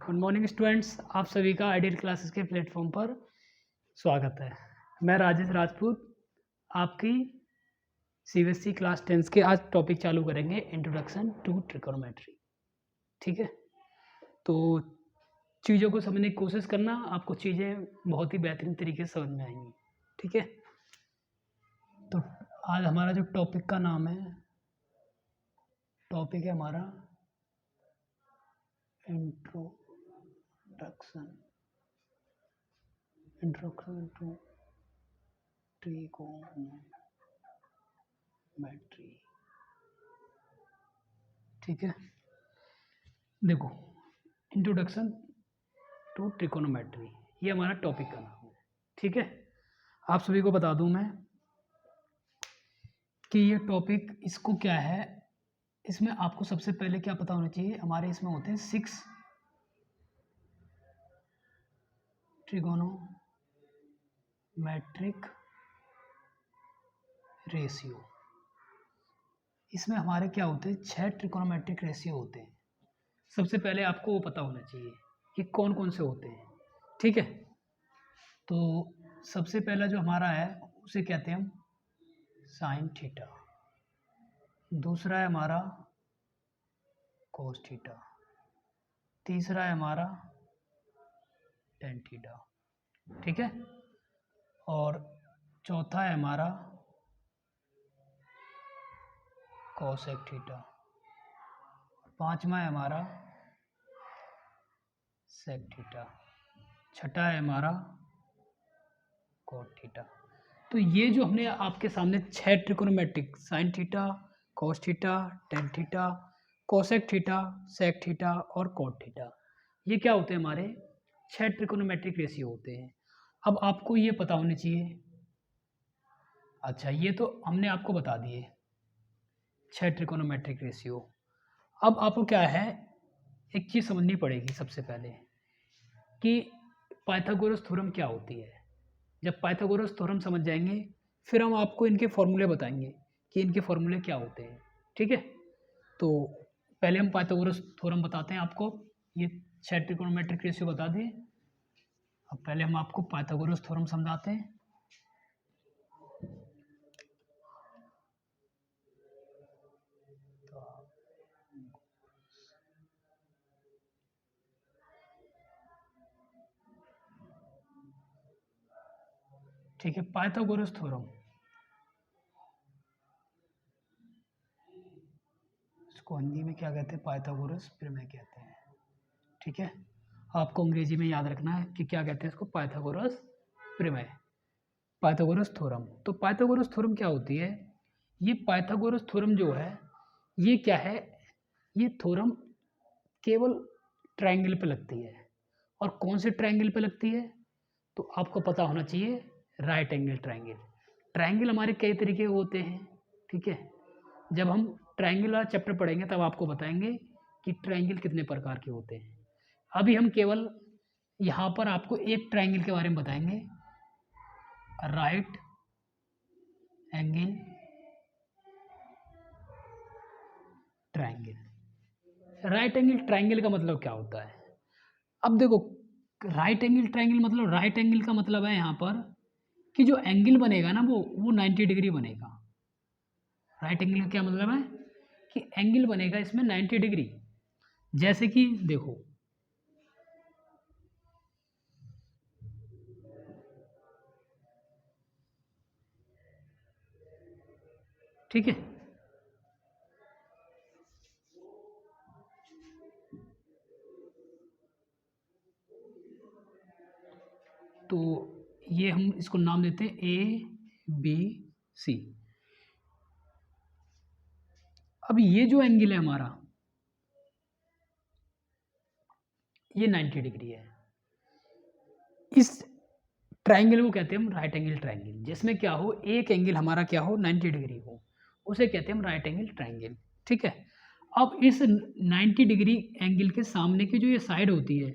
Good morning students, आप सभी का आइडियल क्लासेस के प्लेटफॉर्म पर स्वागत है। मैं राजेश राजपूत आपकी सीबीएसई क्लास 10 के आज टॉपिक चालू करेंगे, इंट्रोडक्शन टू ट्रिकोनोमेट्री। ठीक है, तो चीज़ों को समझने की कोशिश करना, आपको चीज़ें बहुत ही बेहतरीन तरीके से समझ में आएंगी। ठीक है, तो आज हमारा जो टॉपिक का नाम है, टॉपिक है हमारा इंट्रोडक्शन टू ट्रिकोनोमेट्री। ठीक है, देखो, इंट्रोडक्शन टू ट्रिकोनोमेट्री ये हमारा टॉपिक का नाम है। ठीक है, आप सभी को बता दूं मैं कि ये टॉपिक इसको क्या है, इसमें आपको सबसे पहले क्या पता होना चाहिए। हमारे इसमें होते हैं 6 ट्रिगोनोमेट्रिक रेशियो। इसमें हमारे क्या होते हैं, 6 ट्रिकोनोमेट्रिक रेशियो होते हैं। सबसे पहले आपको वो पता होना चाहिए कि कौन कौन से होते हैं। ठीक है, तो सबसे पहला जो हमारा है उसे कहते हैं हम साइन थीटा, दूसरा है हमारा कोस थीटा, तीसरा है हमारा टेन थीटा। ठीक है, और चौथा है हमारा कोसेक थीटा, पांचवा है हमारा सेक थीटा, छठा है हमारा कोट थीटा। तो ये जो हमने आपके सामने 6 trigonometric sine theta, cos theta, tan theta, cosec theta, sec theta और कोट थीटा, ये क्या होते हैं, हमारे 6 ट्रिकोनोमेट्रिक रेशियो होते हैं। अब आपको ये पता होने चाहिए, अच्छा ये तो हमने आपको बता दिए 6 ट्रिकोनोमेट्रिक रेशियो। अब आपको क्या है, एक चीज़ समझनी पड़ेगी सबसे पहले कि पाइथागोरस थ्योरम क्या होती है। जब पाइथागोरस थ्योरम समझ जाएंगे फिर हम आपको इनके फॉर्मूले बताएंगे कि इनके फॉर्मूले क्या होते हैं। ठीक है, तो पहले हम पाइथागोरस थ्योरम बताते हैं आपको। ये 6 ट्रिकोनोमेट्रिक रेशियो बता दिए, अब पहले हम आपको पाइथागोरस थ्योरम समझाते हैं। ठीक है, पाइथागोरस थ्योरम, इसको हिंदी में क्या कहते हैं, पाइथागोरस प्रमेय कहते हैं। ठीक है, आपको अंग्रेजी में याद रखना है कि क्या कहते हैं इसको, पाइथागोरस प्रमेय, पाइथागोरस थ्योरम। तो पाइथागोरस थ्योरम क्या होती है, ये पाइथागोरस थ्योरम जो है ये क्या है, ये थ्योरम केवल ट्रायंगल पे लगती है। और कौन से ट्रायंगल पे लगती है, तो आपको पता होना चाहिए राइट एंगल ट्रायंगल। ट्रायंगल हमारे कई तरीके होते हैं। ठीक है, जब हम ट्रायंगल वाला चैप्टर पढ़ेंगे तब आपको बताएंगे कि ट्रायंगल कितने प्रकार के होते हैं। अभी हम केवल यहाँ पर आपको एक ट्रायंगल के बारे में बताएंगे, right angle triangle. Right angle triangle का मतलब क्या होता है, अब देखो, राइट एंगल ट्रायंगल मतलब, राइट एंगल का मतलब है यहाँ पर कि जो एंगल बनेगा ना वो 90 डिग्री बनेगा। राइट एंगल का क्या मतलब है कि एंगल बनेगा इसमें 90 डिग्री। जैसे कि देखो, ठीक है, तो ये हम इसको नाम देते हैं ABC। अब ये जो एंगल है हमारा, ये 90 डिग्री है। इस ट्रायंगल को कहते हैं हम राइट एंगल ट्रायंगल, जिसमें क्या हो, एक एंगल हमारा क्या हो, 90 डिग्री हो, उसे कहते हैं हम राइट एंगल ट्रायंगल। ठीक है, अब इस 90 डिग्री एंगल के सामने की जो ये साइड होती है,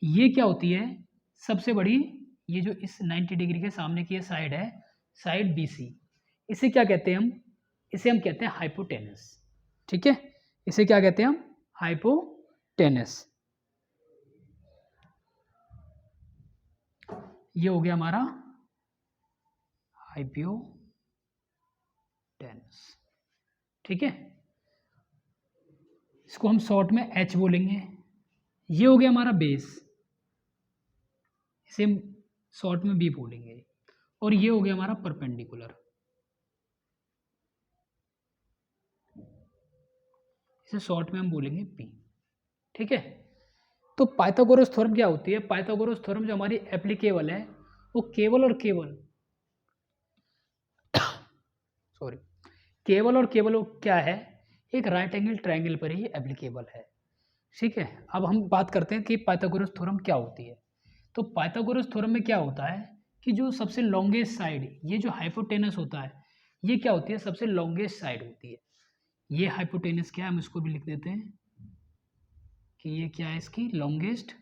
ये क्या होती है, सबसे बड़ी, ये जो इस 90 डिग्री के सामने की ये साइड है, साइड BC, इसे क्या कहते हैं हम, इसे हम कहते हैं हाइपोटेनस। ठीक है, इसे क्या कहते हैं हम, हाइपोटेनस। ये हो गया हमारा हाइपोटेनस। ठीक है, इसको हम शॉर्ट में H बोलेंगे। ये हो गया हमारा बेस, इसे हम शॉर्ट में B बोलेंगे। और ये हो गया हमारा परपेंडिकुलर, इसे शॉर्ट में हम बोलेंगे P। ठीक है, तो पाइथागोरस थ्योरम क्या होती है? पाइथागोरस थ्योरम जो हमारी एप्लीकेबल है वो केवल और केवल सॉरी केवल और केवल वो क्या है, एक राइट एंगल ट्रायंगल पर ही एप्लीकेबल है। ठीक है, अब हम बात करते हैं कि पाइथागोरस थ्योरम क्या होती है। तो पाइथागोरस थ्योरम में क्या होता है कि जो सबसे लॉन्गेस्ट साइड, ये जो हाइपोटेनस होता है, ये क्या होती है, सबसे लॉन्गेस्ट साइड होती है। ये हाइपोटेनस क्या है, हम इसको भी लिख देते हैं कि ये क्या है, इसकी लॉन्गेस्ट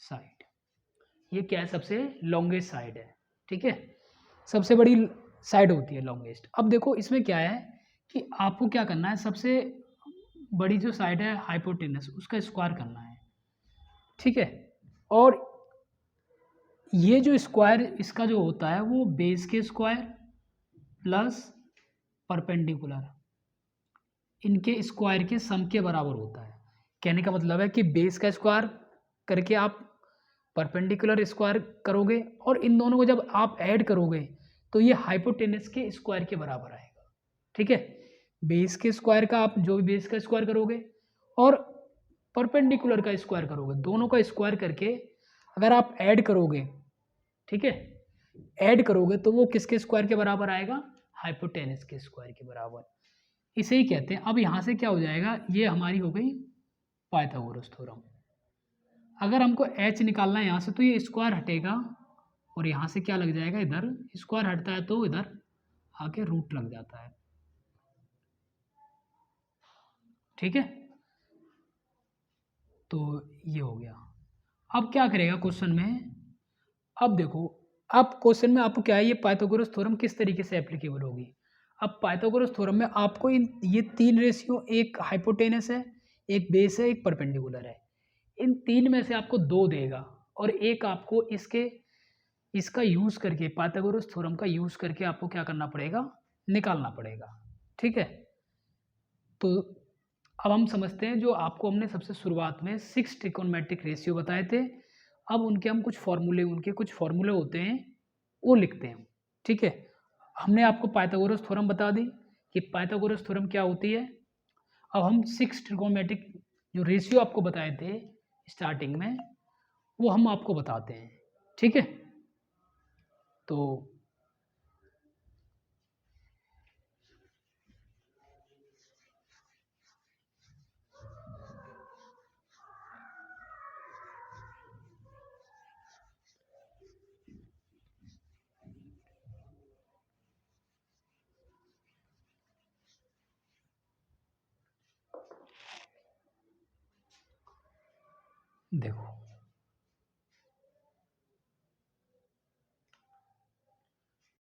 साइड। ये क्या है, सबसे लॉन्गेस्ट साइड है। ठीक है, सबसे बड़ी साइड होती है लॉन्गेस्ट। अब देखो इसमें क्या है कि आपको क्या करना है, सबसे बड़ी जो साइड है हाइपोटेनस, उसका स्क्वायर करना है। ठीक है, और ये जो स्क्वायर इसका जो होता है वो बेस के स्क्वायर प्लस परपेंडिकुलर, इनके स्क्वायर के सम के बराबर होता है। कहने का मतलब है कि बेस का स्क्वायर करके आप परपेंडिकुलर स्क्वायर करोगे, और इन दोनों को जब आप ऐड करोगे तो ये हाइपोटेनस के स्क्वायर के बराबर आएगा। ठीक है, बेस के स्क्वायर का आप जो भी बेस का स्क्वायर करोगे और परपेंडिकुलर का स्क्वायर करोगे, दोनों का स्क्वायर करके अगर आप ऐड करोगे, ठीक है, ऐड करोगे तो वो किसके स्क्वायर के बराबर आएगा, हाइपोटेनस के स्क्वायर के बराबर। इसे ही कहते हैं। अब यहाँ से क्या हो जाएगा, ये हमारी हो गई पाइथागोरस थ्योरम। अगर हमको h निकालना है यहाँ से, तो ये स्क्वायर हटेगा और यहाँ से क्या लग जाएगा, इधर स्क्वायर हटता है तो इधर आके रूट लग जाता है। ठीक है, तो ये हो गया। अब क्या करेगा क्वेश्चन में, अब देखो, अब क्वेश्चन में आपको क्या है, ये पाइथागोरस थ्योरम किस तरीके से एप्लीकेबल होगी। अब पाइथागोरस थ्योरम में आपको इन ये तीन रेशियो, एक हाइपोटेनस है, एक बेस है, एक परपेंडिकुलर है, इन तीन में से आपको दो देगा और एक आपको इसका यूज करके, पाइथागोरस थ्योरम का यूज करके आपको क्या करना पड़ेगा, निकालना पड़ेगा। ठीक है, तो अब हम समझते हैं जो आपको हमने सबसे शुरुआत में 6 ट्रिकोनोमेट्रिक रेशियो बताए थे। अब उनके कुछ फॉर्मूले होते हैं, वो लिखते हैं। ठीक है, हमने आपको पाइथागोरस थ्योरम बता दी कि पाइथागोरस थ्योरम क्या होती है। अब हम 6 ट्रिकोनोमेट्रिक जो रेशियो आपको बताए थे स्टार्टिंग में, वो हम आपको बताते हैं। ठीक है, तो देखो